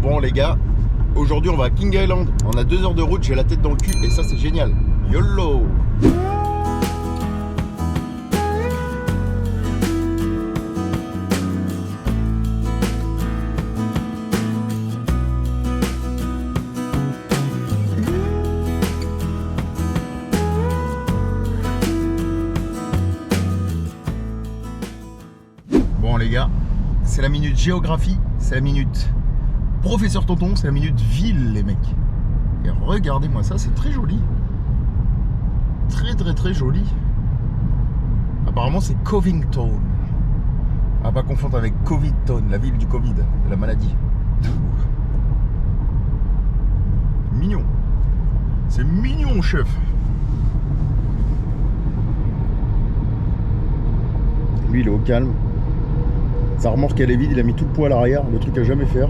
Bon les gars, aujourd'hui on va à King Island. On a 2 heures de route, j'ai la tête dans le cul et ça c'est génial. YOLO! Bon les gars, c'est la minute géographie, c'est la minute professeur tonton, c'est la minute ville les mecs. Et regardez-moi ça, c'est très joli. Très joli. Apparemment c'est Covington. À pas confondre avec Covidton, la ville du Covid, de la maladie. Mignon. C'est mignon chef. Lui il est au calme. Sa remorque elle est vide, il a mis tout le poids à l'arrière, le truc à jamais faire.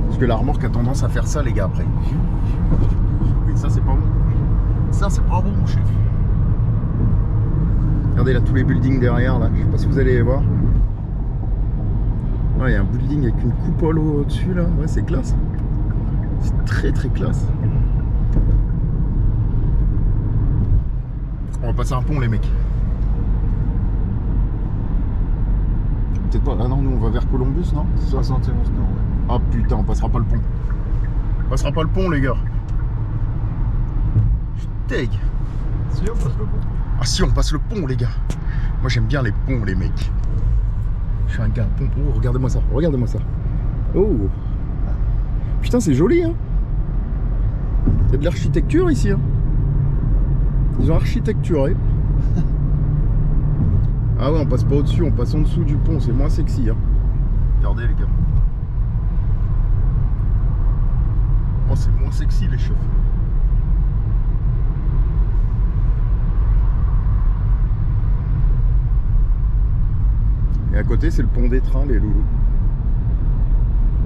Parce que la remorque a tendance à faire ça les gars après. Et ça c'est pas bon. Ça c'est pas bon mon chef. Regardez là tous les buildings derrière là, je sais pas si vous allez les voir. Il y a un building avec une coupole au-dessus là, ouais c'est classe. C'est très classe. On va passer un pont les mecs. Peut-être pas, ah non nous on va vers Columbus non? 71 nord ouais. Ah putain on passera pas le pont. On passera pas le pont les gars. Je suis deg. Si on passe le pont. Ah si on passe le pont les gars. Moi j'aime bien les ponts les mecs. Je suis un gars pont. Oh regardez-moi ça, regardez-moi ça. Oh putain c'est joli hein. Il y a de l'architecture ici hein. Ils ont architecturé. Ah ouais on passe pas au-dessus, on passe en dessous du pont, c'est moins sexy hein. Regardez les gars. Oh c'est moins sexy les chefs. Et à côté c'est le pont des trains les loulous.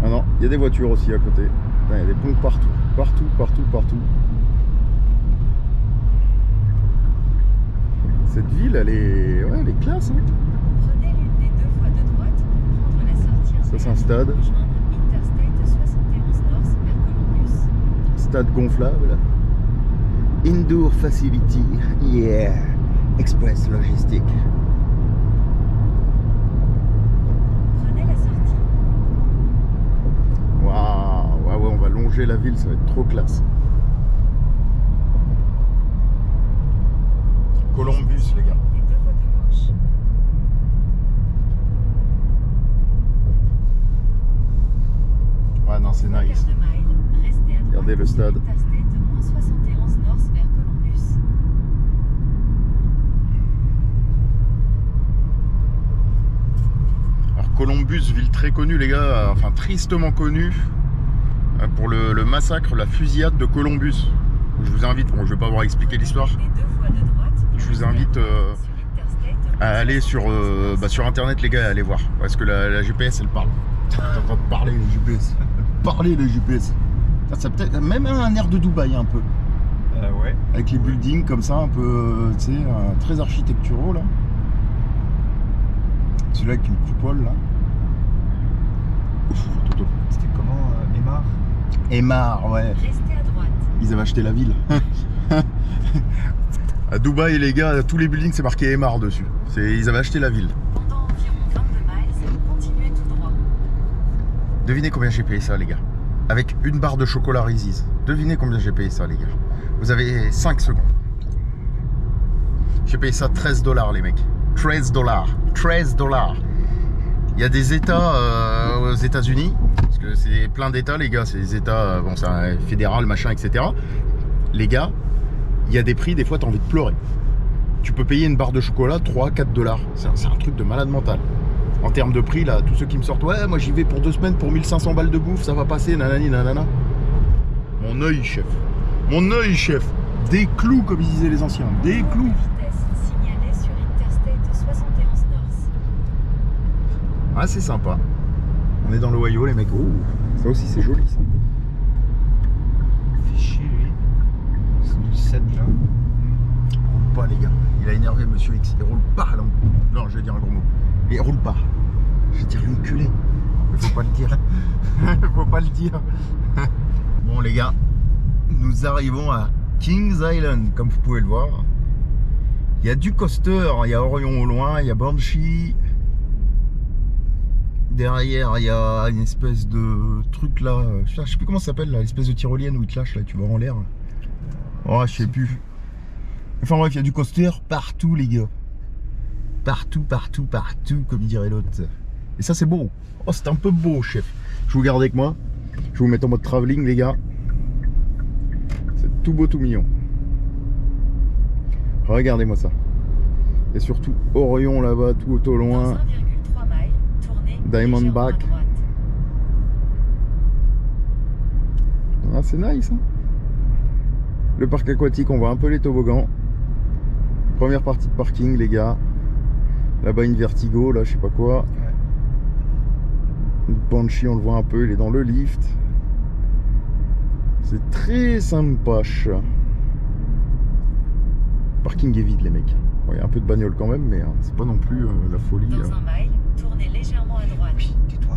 Ah non, il y a des voitures aussi à côté. Il y a des ponts partout. Partout. Cette ville elle est. Ouais elle est classe hein. Prenez l'une des 2 voies de droite pour prendre la sortie. Ça c'est un stade. Rejoindre Interstate 71 North vers Columbus. Stade gonflable. Indoor Facility. Yeah. Express Logistique. Prenez la sortie. Waouh. Ouais on va longer la ville, ça va être trop classe. Columbus les gars. Les 2 voies de gauche. Ouais non c'est nice. Restez à droite. Regardez le stade. Interstate 71 North vers Columbus. Alors Columbus, ville très connue les gars, enfin tristement connue pour le massacre, la fusillade de Columbus. Je vous invite, bon je vais pas avoir expliqué l'histoire, Les 2 voies de droite. je vous invite à aller sur internet les gars, à aller voir. Parce que la GPS elle parle. T'es en train de parler les GPS. Parler les GPS. Ça peut-être même un air de Dubaï un peu. Ouais. Avec les buildings comme ça, un peu, tu sais, très architecturaux là. Celui-là avec une coupole là. Ouf, Toto. C'était comment Aymar? Aymar, ouais. Restez à droite. Ils avaient acheté la ville. À Dubaï les gars, tous les buildings c'est marqué Aymar dessus. Ils avaient acheté la ville. Pendant environ 22 miles, continuez tout droit. Devinez combien j'ai payé ça les gars. Avec une barre de chocolat Reese's. Devinez combien j'ai payé ça les gars. Vous avez 5 secondes. J'ai payé ça $13 les mecs. $13. Il y a des états aux États-Unis, parce que c'est plein d'états les gars, c'est des états, bon c'est un fédéral machin etc. Les gars, il y a des prix, des fois t'as envie de pleurer. Tu peux payer une barre de chocolat $3-4. C'est un truc de malade mental. En termes de prix là, tous ceux qui me sortent, ouais moi j'y vais pour 2 semaines pour 1500 balles de bouffe, ça va passer, nanani nanana. Mon œil chef. Des clous comme ils disaient les anciens, des clous. Vitesse signalée sur Interstate 71 North. Ah c'est sympa. On est dans l'Ohio les mecs. Oh, ça aussi c'est joli ça. Fait chier lui. C'est du 7 là. Il roule pas les gars. Il a énervé monsieur X. Il roule pas là. Non je vais dire un gros mot. Il roule pas. Je vais dire l'enculé. Il faut pas le dire. Faut pas pas le dire. Bon les gars, nous arrivons à Kings Island, comme vous pouvez le voir. Il y a du coaster, il y a Orion au loin, il y a Banshee. Derrière, il y a une espèce de truc là, je sais plus comment ça s'appelle là, l'espèce de tyrolienne où il te lâche là, tu vas en l'air. Oh, je sais plus. Enfin bref, il y a du coaster partout les gars. Partout, partout, partout, comme dirait l'autre. Et ça c'est beau. Oh, c'est un peu beau, chef. Je vous garde avec moi. Je vais vous mettre en mode travelling les gars. C'est tout beau, tout mignon. Regardez-moi ça. Et surtout Orion là-bas, tout au loin. Dans 1,3 miles, tournez Diamondback. légèrement à droite. Ah, c'est nice hein. Le parc aquatique, on voit un peu les toboggans. Première partie de parking les gars. Là-bas une Vertigo, là je sais pas quoi. Ouais. Une Banshee, on le voit un peu, il est dans le lift. C'est très sympache. Parking est vide les mecs. Bon, il y a un peu de bagnole quand même, mais hein, c'est pas non plus la folie. Dans 1 mile, tournez légèrement à droite. Oui, tais-toi.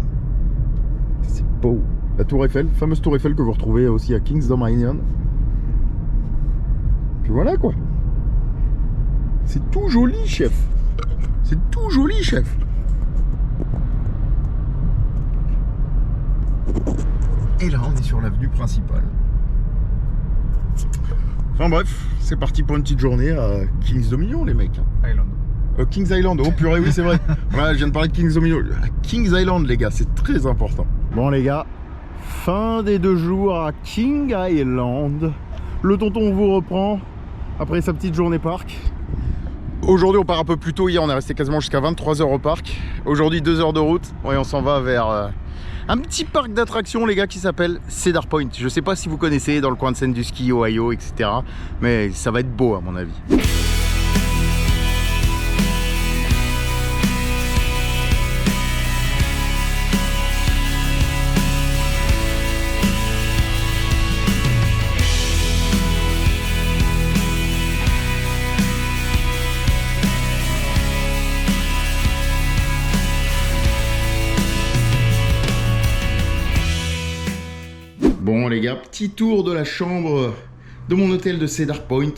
C'est beau. La tour Eiffel, fameuse tour Eiffel que vous retrouvez aussi à Kingsdom Island. Puis voilà quoi. C'est tout joli chef. C'est tout joli chef. Et là on est sur l'avenue principale. Enfin bref, c'est parti pour une petite journée à Kings Dominion les mecs. Island. Kings Island, oh purée oui c'est vrai. Voilà, je viens de parler de Kings Dominion. Kings Island les gars, c'est très important. Bon les gars, fin des 2 jours à King Island. Le tonton vous reprend après sa petite journée parc. Aujourd'hui on part un peu plus tôt, hier on est resté quasiment jusqu'à 23 h au parc. Aujourd'hui 2 heures de route et on s'en va vers un petit parc d'attractions les gars qui s'appelle Cedar Point. Je sais pas si vous connaissez, dans le coin de Sandusky, Ohio, etc. Mais ça va être beau à mon avis. Bon les gars, petit tour de la chambre de mon hôtel de Cedar Point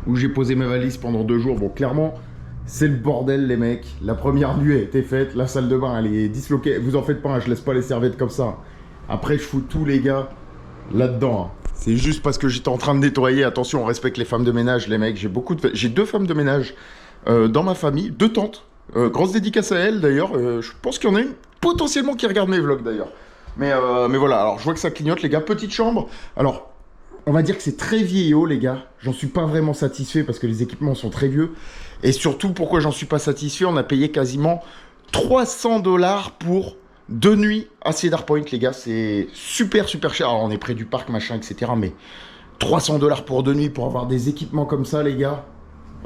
où j'ai posé mes valises pendant 2 jours. Bon clairement c'est le bordel les mecs. La première nuit a été faite, la salle de bain elle est disloquée. Vous en faites pas, hein, je laisse pas les serviettes comme ça. Après je fous tous les gars là-dedans. Hein. C'est juste parce que j'étais en train de nettoyer. Attention, on respecte les femmes de ménage les mecs. J'ai 2 femmes de ménage dans ma famille, 2 tantes. Grosse dédicace à elles d'ailleurs. Je pense qu'il y en a une potentiellement qui regarde mes vlogs d'ailleurs. Mais voilà, alors je vois que ça clignote les gars, petite chambre. Alors, on va dire que c'est très vieillot les gars. J'en suis pas vraiment satisfait parce que les équipements sont très vieux. Et surtout, pourquoi j'en suis pas satisfait, on a payé quasiment 300 $ pour 2 nuits à Cedar Point les gars. C'est super super cher. Alors on est près du parc machin etc. Mais 300 $ pour 2 nuits pour avoir des équipements comme ça les gars.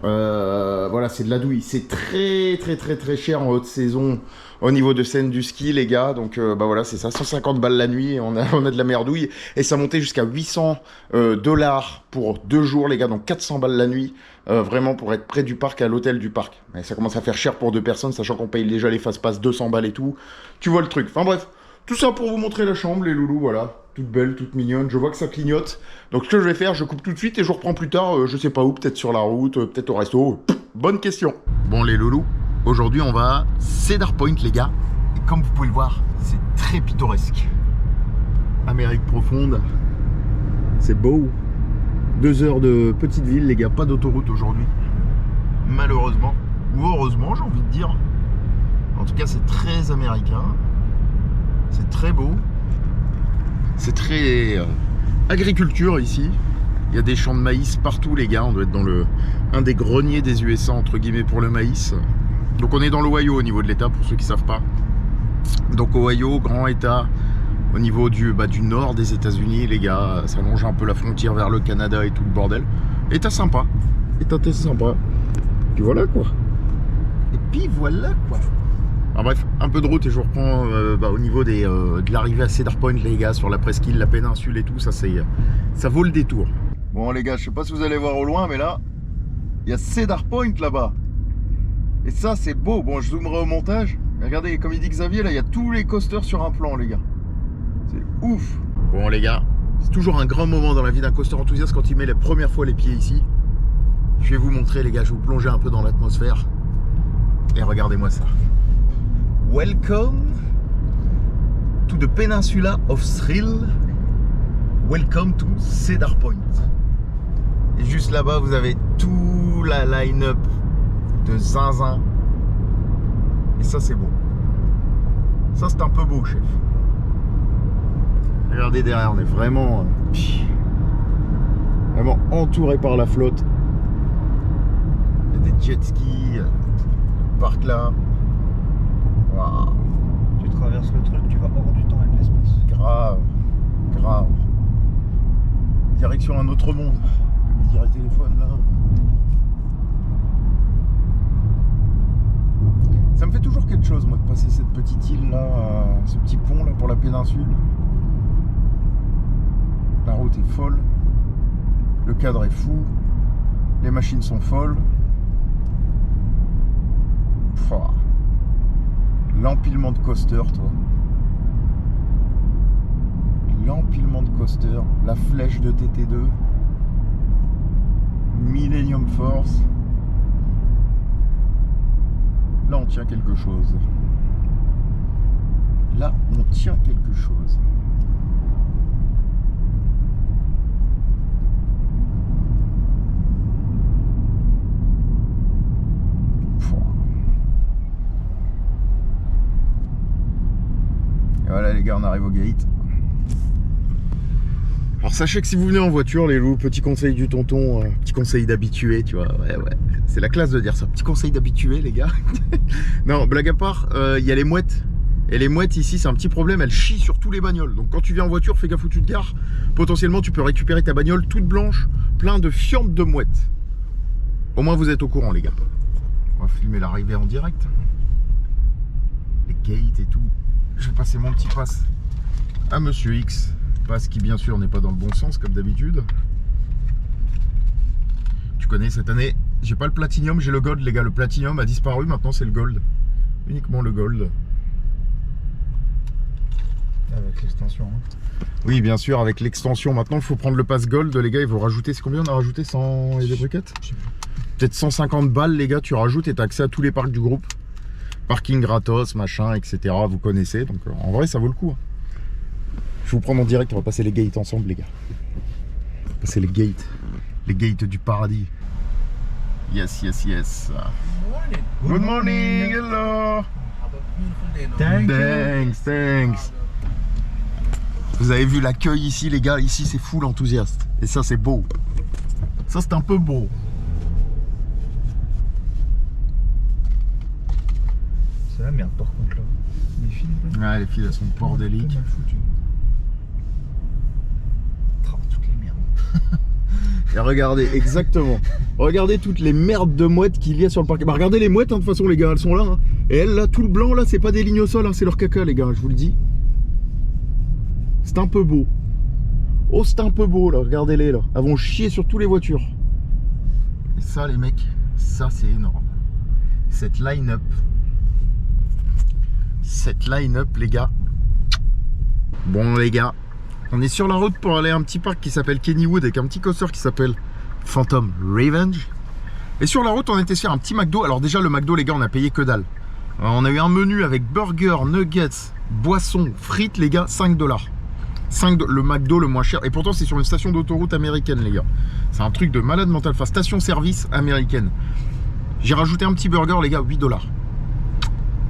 Voilà, c'est de la douille. C'est très très très très cher en haute saison au niveau de Sandusky les gars. Donc bah voilà, c'est ça, 150 balles la nuit. On a de la merdouille et ça montait jusqu'à 800 $ pour 2 jours les gars. Donc 400 balles la nuit vraiment pour être près du parc à l'hôtel du parc. Mais ça commence à faire cher pour 2 personnes, sachant qu'on paye déjà les fast-pass 200 balles et tout. Tu vois le truc. Enfin bref, tout ça pour vous montrer la chambre les loulous, voilà. Toute belle, toute mignonne, je vois que ça clignote. Donc ce que je vais faire, je coupe tout de suite et je reprends plus tard, je sais pas où, peut-être sur la route, peut-être au resto. Bonne question. Bon les loulous, aujourd'hui on va à Cedar Point les gars. Et comme vous pouvez le voir, c'est très pittoresque. Amérique profonde, c'est beau. 2 heures de petite ville les gars, pas d'autoroute aujourd'hui. Malheureusement, ou heureusement j'ai envie de dire. En tout cas c'est très américain. C'est très beau. C'est très agriculture ici. Il y a des champs de maïs partout les gars. On doit être dans un des greniers des USA entre guillemets pour le maïs. Donc on est dans l'Ohio au niveau de l'état pour ceux qui ne savent pas. Donc Ohio, grand état au niveau du nord des États-Unis les gars. Ça longe un peu la frontière vers le Canada et tout le bordel. État sympa. État sympa. Puis voilà quoi. Et puis voilà quoi. Ah, bref, un peu de route et je reprends au niveau de l'arrivée à Cedar Point les gars, sur la presqu'île, la péninsule et tout, ça vaut le détour. Bon les gars, je sais pas si vous allez voir au loin, mais là, il y a Cedar Point là-bas. Et ça c'est beau, bon je zoomerai au montage. Mais regardez, comme il dit Xavier, là il y a tous les coasters sur un plan les gars. C'est ouf. Bon les gars, c'est toujours un grand moment dans la vie d'un coaster enthousiaste quand il met la première fois les pieds ici. Je vais vous montrer les gars, je vais vous plonger un peu dans l'atmosphère. Et regardez-moi ça. Welcome to the Peninsula of Thrill. Welcome to Cedar Point. Et juste là-bas, vous avez tout la line-up de zinzin. Et ça, c'est beau. Ça, c'est un peu beau, chef. Regardez derrière, on est vraiment entouré par la flotte. Il y a des jet skis, parc là. Waouh. Tu traverses le truc, tu vas hors du temps et de l'espace. Grave, grave. Direction un autre monde. Comme dirait le téléphone là. Ça me fait toujours quelque chose moi de passer cette petite île là, ce petit pont là pour la péninsule. La route est folle. Le cadre est fou. Les machines sont folles. Pouah. L'empilement de coasters, toi. L'empilement de coasters. La flèche de TT2. Millennium Force. Là, on tient quelque chose. Là, on tient quelque chose. Et voilà les gars, on arrive au gate. Alors sachez que si vous venez en voiture les loups, petit conseil du tonton, petit conseil d'habitué, tu vois, ouais, c'est la classe de dire ça, petit conseil d'habitué les gars. Non, blague à part, il y a les mouettes. Et les mouettes ici c'est un petit problème, elles chient sur tous les bagnoles. Donc quand tu viens en voiture, fais gaffe où tu te gares. Potentiellement tu peux récupérer ta bagnole toute blanche, plein de fientes de mouettes. Au moins vous êtes au courant les gars. On va filmer l'arrivée en direct. Les gates et tout. Je vais passer mon petit pass à Monsieur X. Passe qui bien sûr n'est pas dans le bon sens comme d'habitude. Tu connais cette année, j'ai pas le platinium, j'ai le gold les gars. Le platinium a disparu, maintenant c'est le gold. Uniquement le gold. Avec l'extension. Hein. Oui bien sûr avec l'extension. Maintenant il faut prendre le pass gold les gars. Il faut rajouter, c'est combien on a rajouté 100 et des briquettes? Peut-être 150 balles les gars, tu rajoutes et tu as accès à tous les parcs du groupe. Parking gratos, machin, etc. Vous connaissez, donc en vrai ça vaut le coup. Je vais vous prendre en direct, on va passer les gates ensemble les gars. On va passer les gates du paradis. Yes, yes, yes. Good morning, hello. Thanks. Vous avez vu l'accueil ici les gars, ici c'est full enthousiaste. Et ça c'est beau. Ça c'est un peu beau. C'est la merde par contre là. Les fils. Ouais, les fils elles sont bordéliques. Toutes les merdes. Et regardez, exactement. Regardez toutes les merdes de mouettes qu'il y a sur le parquet. Bah regardez les mouettes hein, de toute façon les gars, elles sont là. Hein. Et elles là, tout le blanc là, c'est pas des lignes au sol, hein, c'est leur caca les gars, je vous le dis. C'est un peu beau. Oh c'est un peu beau là, regardez-les là. Elles vont chier sur toutes les voitures. Et ça les mecs, ça c'est énorme. Cette line-up. Les gars. Bon les gars, on est sur la route pour aller à un petit parc qui s'appelle Kennywood avec un petit coaster qui s'appelle Phantom Revenge. Et sur la route on était sur un petit McDo. Alors déjà le McDo les gars on a payé que dalle. Alors, on a eu un menu avec burger, nuggets, boissons, frites les gars, 5 $. Le McDo le moins cher. Et pourtant c'est sur une station d'autoroute américaine les gars. C'est un truc de malade mental. Enfin station service américaine. J'ai rajouté un petit burger les gars, 8 $.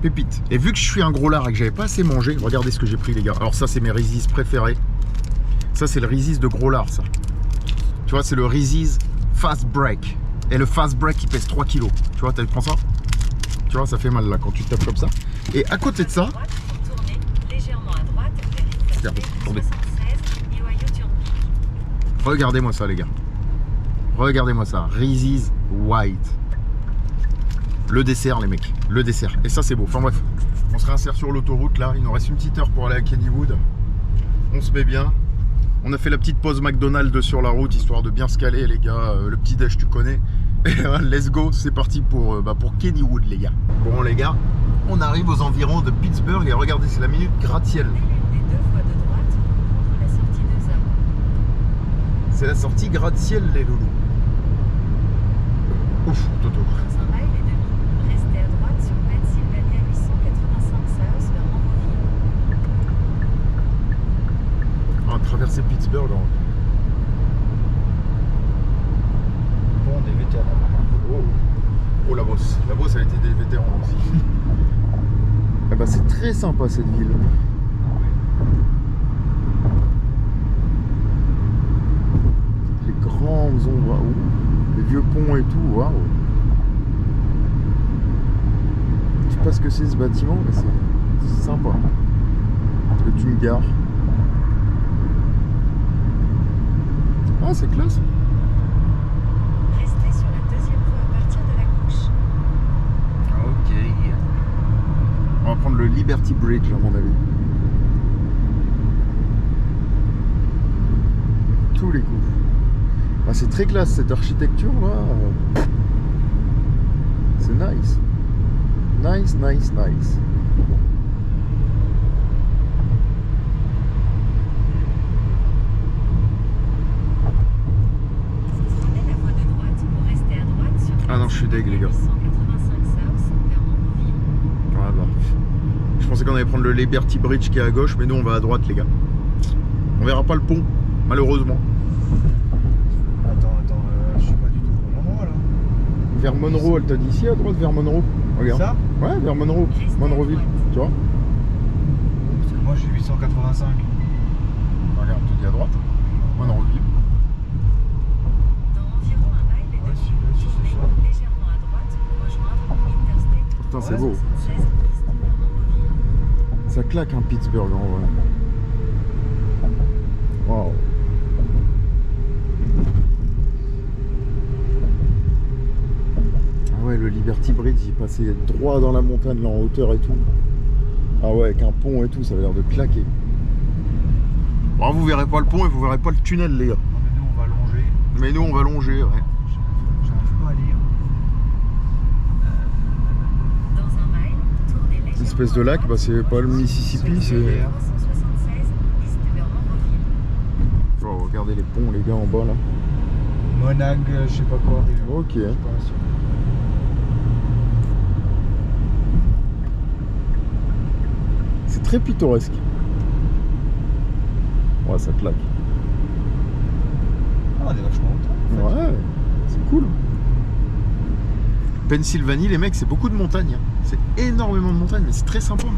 Pépite. Et vu que je suis un gros lard et que j'avais pas assez mangé, regardez ce que j'ai pris les gars. Alors ça c'est mes Reese's préférés. Ça c'est le Reese's de gros lard ça. Tu vois c'est le Reese's Fast Break. Et le Fast Break il pèse 3 kg. Tu vois, tu prends ça. Tu vois ça fait mal là quand tu tapes comme ça. Et à côté de ça. Regardez-moi ça les gars. Regardez-moi ça. Reese's White. Le dessert les mecs, le dessert. Et ça c'est beau, enfin bref. On se réinsère sur l'autoroute là, il nous reste une petite heure pour aller à Kennywood. On se met bien. On a fait la petite pause McDonald's sur la route, histoire de bien se caler les gars. Le petit déj tu connais. Et let's go, c'est parti pour Kennywood les gars. Bon les gars, on arrive aux environs de Pittsburgh et regardez c'est la minute gratte-ciel. C'est la sortie gratte-ciel, les loulous. Ouf, Toto. Dans un mile et demi, restez à droite sur Pennsylvania 885 South vers Monroville. On va traverser Pittsburgh. Bon, des vétérans. Oh, la bosse. La bosse a été des vétérans aussi. Eh ben, c'est très sympa cette ville. Les grandes ombres, les vieux ponts et tout, waouh. Je sais pas ce que c'est ce bâtiment, mais c'est sympa. C'est une gare. Ah, c'est classe. Restez sur la deuxième voie à partir de la gauche. Ok. On va prendre le Liberty Bridge à mon avis. Tous les coups. Ah, c'est très classe cette architecture là. C'est nice. Nice, nice, nice. Prenez la voie de droite pour rester à droite sur Ah non, je suis deg, les gars. 885 South vers Monroville. Ah bah. Je pensais qu'on allait prendre le Liberty Bridge qui est à gauche, mais nous on va à droite, les gars. On verra pas le pont, malheureusement. Attends, je suis pas du tout au bon endroit là. Vers Monroe, elle t'a dit ici à droite, vers Monroe. Regarde. Ça? Ouais, vers Monroe, Monroeville, tu vois. Parce que moi je suis 885. Regarde, je te dis à droite. Monroeville. Dans environ un mile et Ouais, demi, si, c'est ça. tournez légèrement à droite pour rejoindre Interstate Putain, c'est beau. 376 East vers Monroville. Ça claque un Pittsburgh en vrai. Waouh. Ah ouais, le Liberty Bridge, il passait droit dans la montagne, là en hauteur et tout. Ah ouais, avec un pont et tout, ça avait l'air de claquer. Bon, vous verrez pas le pont et vous verrez pas le tunnel, les gars. Non, mais nous on va longer. Mais nous, on va longer, ouais. J'arrive pas à lire. Dans un mile, tournez légèrement Une espèce de lac, bah c'est pas le Mississippi, c'est... 376 East vers Monroville. Oh, regardez les ponts, les gars, en bas, là. Monag, je sais pas quoi. Ok. Je suis pas sûr. C'est très pittoresque. Ouais, ça claque. Ah, on est vachement haut. Ouais, c'est cool. Pennsylvanie, les mecs, c'est beaucoup de montagnes. Hein. C'est énormément de montagnes, mais c'est très sympa.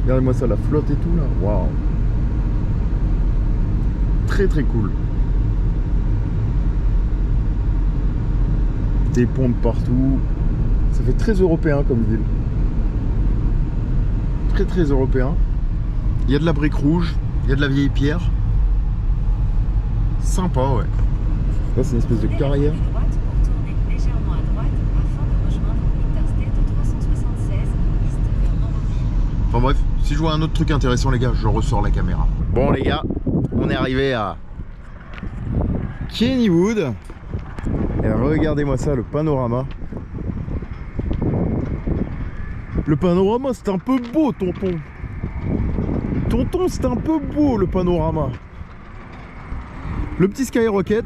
Regardez-moi ça, la flotte et tout là. Waouh. Très très cool. Des ponts de partout. Ça fait très européen comme ville. Très très européen. Il y a de la brique rouge, il y a de la vieille pierre. Sympa, ouais. Là, c'est une espèce de carrière. Prenez la voie de droite pour tourner légèrement à droite afin de rejoindre Interstate 376 East vers Monroville. Enfin bref, si je vois un autre truc intéressant, les gars, je ressors la caméra. Bon, les gars, on est arrivé à Kennywood. Et regardez-moi ça, le panorama. Le panorama, c'est un peu beau, tonton. Tonton, c'est un peu beau, le panorama. Le petit Skyrocket.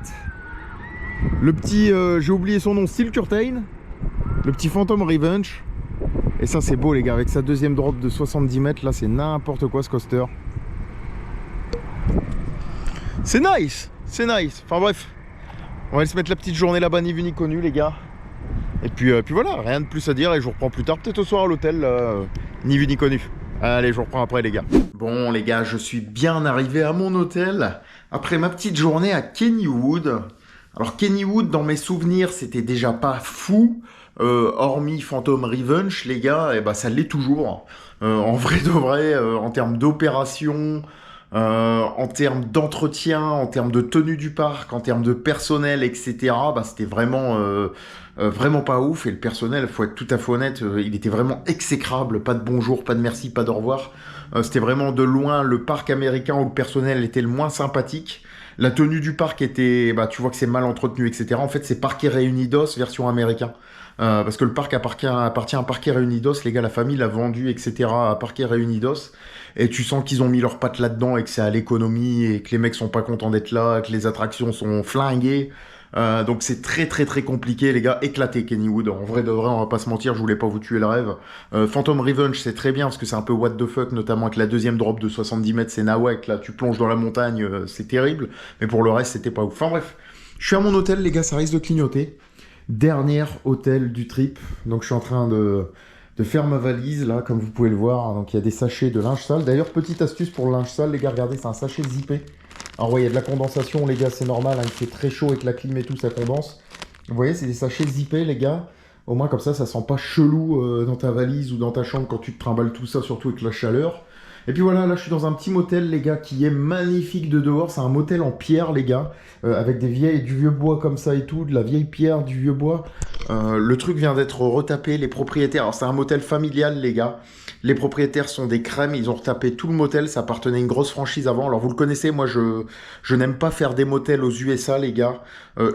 Le petit, j'ai oublié son nom, Steel Curtain. Le petit Phantom Revenge. Et ça, c'est beau, les gars. Avec sa deuxième drop de 70 mètres, là, c'est n'importe quoi, ce coaster. C'est nice. C'est nice. Enfin, bref. On va aller se mettre la petite journée là-bas, ni vu ni connu, les gars. Et puis voilà, rien de plus à dire. Et je vous reprends plus tard, peut-être au soir à l'hôtel, ni vu ni connu. Allez, je vous reprends après, les gars. Bon, les gars, je suis bien arrivé à mon hôtel après ma petite journée à Kennywood. Alors, Kennywood, dans mes souvenirs, c'était déjà pas fou. Hormis Phantom Revenge, les gars, et bah, ça l'est toujours. En vrai de vrai, en termes d'opération, en termes d'entretien, en termes de tenue du parc, en termes de personnel, etc. Bah, c'était vraiment, vraiment pas ouf. Et le personnel, faut être tout à fait honnête, il était vraiment exécrable. Pas de bonjour, pas de merci, pas d'au revoir. C'était vraiment de loin le parc américain où le personnel était le moins sympathique. La tenue du parc était, bah, tu vois que c'est mal entretenu, etc. En fait, c'est Parquet Reunidos version américain. Parce que le parc appartient à Parquet Reunidos, les gars, la famille l'a vendu, etc. à Parquet Reunidos. Et tu sens qu'ils ont mis leurs pattes là-dedans et que c'est à l'économie et que les mecs sont pas contents d'être là, que les attractions sont flinguées. Donc c'est très très très compliqué, les gars. Éclaté Kennywood. En vrai de vrai, on va pas se mentir, je voulais pas vous tuer le rêve. Phantom Revenge, c'est très bien parce que c'est un peu what the fuck, notamment avec la deuxième drop de 70 mètres, c'est nawak. Là, tu plonges dans la montagne, c'est terrible. Mais pour le reste, c'était pas ouf. Enfin bref, je suis à mon hôtel, les gars, ça risque de clignoter. Dernier hôtel du trip. Donc je suis en train de faire ma valise là, comme vous pouvez le voir. Donc il y a des sachets de linge sale. D'ailleurs, petite astuce pour le linge sale, les gars, regardez, c'est un sachet zippé. Alors ouais, il y a de la condensation, les gars, c'est normal, hein, il fait très chaud avec la clim et tout, ça condense. Vous voyez, c'est des sachets zippés, les gars. Au moins, comme ça sent pas chelou dans ta valise ou dans ta chambre quand tu te trimbales tout ça, surtout avec la chaleur. Et puis voilà, là, je suis dans un petit motel, les gars, qui est magnifique de dehors. C'est un motel en pierre, les gars, avec du vieux bois comme ça et tout, de la vieille pierre, du vieux bois. Le truc vient d'être retapé, les propriétaires... Alors, c'est un motel familial, les gars. Les propriétaires sont des crèmes, ils ont retapé tout le motel, ça appartenait à une grosse franchise avant. Alors vous le connaissez, moi je n'aime pas faire des motels aux USA, les gars.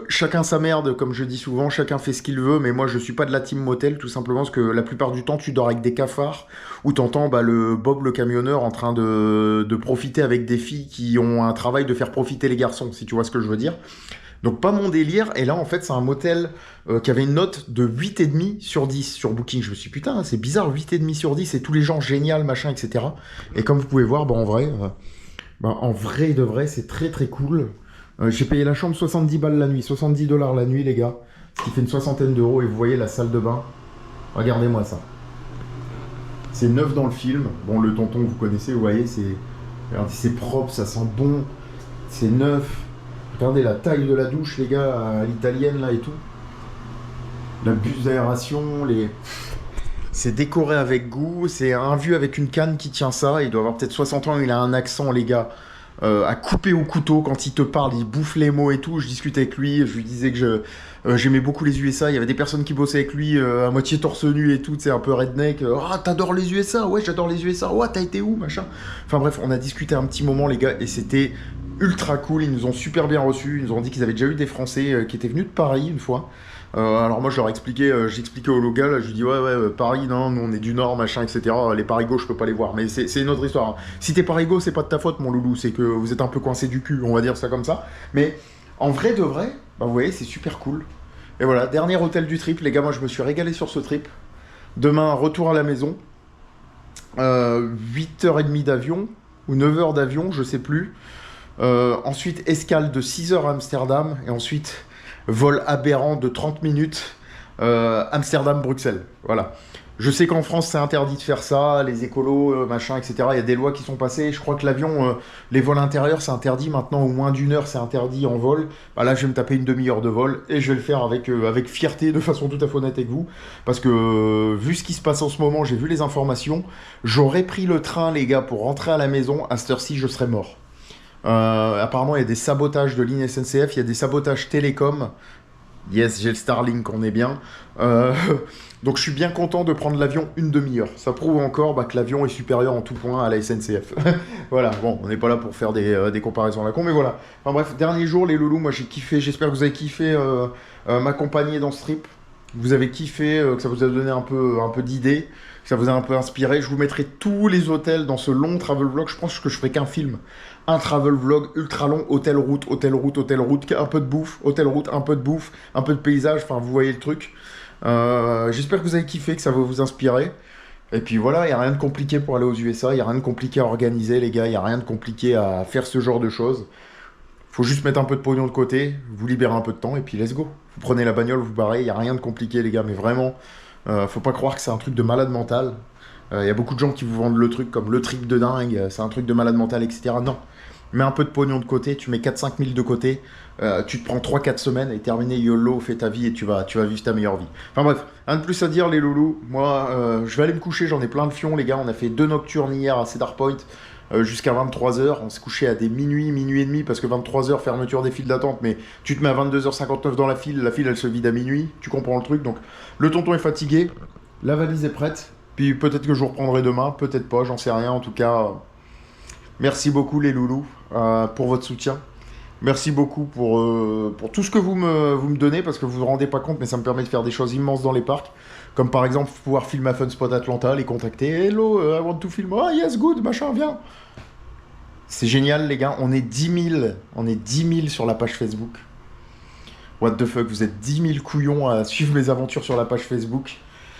Chacun sa merde, comme je dis souvent, chacun fait ce qu'il veut, mais moi je suis pas de la team motel, tout simplement parce que la plupart du temps tu dors avec des cafards, où t'entends le Bob le camionneur en train de profiter avec des filles qui ont un travail de faire profiter les garçons, si tu vois ce que je veux dire. Donc pas mon délire, et là en fait c'est un motel qui avait une note de 8,5 sur 10 sur Booking. Je me suis dit putain c'est bizarre, 8,5 sur 10, et tous les gens génial machin etc. Et comme vous pouvez voir, en vrai de vrai c'est très très cool. J'ai payé la chambre 70 balles la nuit, 70 $, la nuit les gars, ce qui fait une soixantaine d'euros, et vous voyez la salle de bain, regardez-moi ça. C'est neuf dans le film, bon le tonton vous connaissez, vous voyez, c'est propre, ça sent bon, c'est neuf. Regardez la taille de la douche, les gars, à l'italienne, là, et tout. La buse d'aération, c'est décoré avec goût. C'est un vieux avec une canne qui tient ça. Il doit avoir peut-être 60 ans, il a un accent, les gars, à couper au couteau. Quand il te parle, il bouffe les mots et tout. Je discutais avec lui, je lui disais que j'aimais beaucoup les USA. Il y avait des personnes qui bossaient avec lui, à moitié torse nu et tout, c'est un peu redneck. Ah, t'adores les USA? Ouais, j'adore les USA. Ouais, t'as été où, machin? Enfin bref, on a discuté un petit moment, les gars, et c'était... ultra cool, ils nous ont super bien reçus, ils nous ont dit qu'ils avaient déjà eu des Français qui étaient venus de Paris une fois. Alors moi je leur expliquais, j'expliquais au local, je lui dis ouais Paris non, nous on est du Nord machin etc. Les Parigots je peux pas les voir, mais c'est une autre histoire. Si t'es Parigot c'est pas de ta faute mon loulou, c'est que vous êtes un peu coincé du cul, on va dire ça comme ça. Mais en vrai de vrai, vous voyez c'est super cool. Et voilà, dernier hôtel du trip, les gars, moi je me suis régalé sur ce trip. Demain retour à la maison, 8h30 d'avion ou 9h d'avion, je sais plus. Ensuite, escale de 6 heures à Amsterdam. Et ensuite, vol aberrant de 30 minutes Amsterdam-Bruxelles. Voilà. Je sais qu'en France, c'est interdit de faire ça. Les écolos, machin, etc. Il y a des lois qui sont passées. Je crois que l'avion, les vols intérieurs, c'est interdit. Maintenant, au moins d'1 heure, c'est interdit en vol. Bah là, je vais me taper une demi-heure de vol. Et je vais le faire avec fierté, de façon tout à fait honnête avec vous. Parce que, vu ce qui se passe en ce moment, j'ai vu les informations. J'aurais pris le train, les gars, pour rentrer à la maison. À cette heure-ci, je serais mort. Apparemment il y a des sabotages de ligne SNCF, il y a des sabotages télécom. Yes, j'ai le Starlink, on est bien. Donc je suis bien content de prendre l'avion une demi-heure. Ça prouve encore que l'avion est supérieur en tout point à la SNCF. Voilà, bon, on n'est pas là pour faire des comparaisons à la con, mais voilà. Enfin bref, dernier jour les loulous, moi j'ai kiffé, j'espère que vous avez kiffé m'accompagner dans ce trip. Vous avez kiffé, que ça vous a donné un peu d'idées, que ça vous a un peu inspiré. Je vous mettrai tous les hôtels dans ce long travel vlog. Je pense que je ferai qu'un film. Un travel vlog ultra long, hôtel route, hôtel route, hôtel route, un peu de bouffe, hôtel route, un peu de bouffe, un peu de paysage, enfin vous voyez le truc. J'espère que vous avez kiffé, que ça va vous inspirer. Et puis voilà, il n'y a rien de compliqué pour aller aux USA, il n'y a rien de compliqué à organiser les gars, il n'y a rien de compliqué à faire ce genre de choses. Faut juste mettre un peu de pognon de côté, vous libérez un peu de temps et puis let's go. Vous prenez la bagnole, vous barrez, il n'y a rien de compliqué les gars, mais vraiment, faut pas croire que c'est un truc de malade mental. Il y a beaucoup de gens qui vous vendent le truc comme le trip de dingue, c'est un truc de malade mental, etc. Non, mets un peu de pognon de côté, tu mets 4-5 000 de côté, tu te prends 3-4 semaines et terminé YOLO, fais ta vie et tu vas vivre ta meilleure vie. Enfin bref, rien de plus à dire les loulous. Moi, je vais aller me coucher, j'en ai plein le fion les gars, on a fait 2 nocturnes hier à Cedar Point. Jusqu'à 23h, on s'est couché à des minuit et demi, parce que 23h, fermeture des files d'attente, mais tu te mets à 22h59 dans la file elle se vide à minuit, tu comprends le truc, donc le tonton est fatigué, la valise est prête, puis peut-être que je vous reprendrai demain, peut-être pas, j'en sais rien, en tout cas, merci beaucoup les loulous pour votre soutien, Merci beaucoup pour tout ce que vous me donnez, parce que vous vous rendez pas compte, mais ça me permet de faire des choses immenses dans les parcs. Comme par exemple pouvoir filmer à Fun Spot Atlanta, les contacter. Hello, I want to film. Oh yes, good, machin, viens. C'est génial, les gars. On est 10 000. On est 10 000 sur la page Facebook. What the fuck, vous êtes 10 000 couillons à suivre mes aventures sur la page Facebook.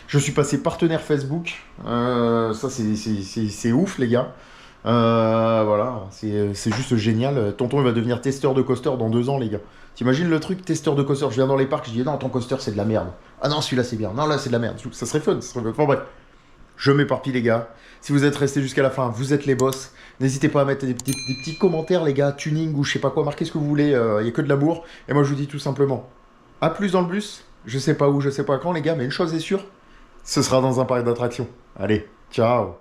Je suis passé partenaire Facebook. Ça, c'est ouf, les gars. Voilà, c'est juste génial. Tonton, il va devenir testeur de coaster dans 2 ans, les gars. T'imagines le truc, testeur de coaster? Je viens dans les parcs, je dis non, ton coaster, c'est de la merde. Ah non, celui-là, c'est bien. Non, là, c'est de la merde. Ça serait fun, ça serait fun. Enfin, bref. Je m'éparpille, les gars. Si vous êtes restés jusqu'à la fin, vous êtes les boss. N'hésitez pas à mettre des petits commentaires, les gars, tuning ou je sais pas quoi, marquez ce que vous voulez. Il n'y a que de l'amour. Et moi, je vous dis tout simplement, à plus dans le bus. Je sais pas où, je sais pas quand, les gars, mais une chose est sûre, ce sera dans un parc d'attractions. Allez, ciao.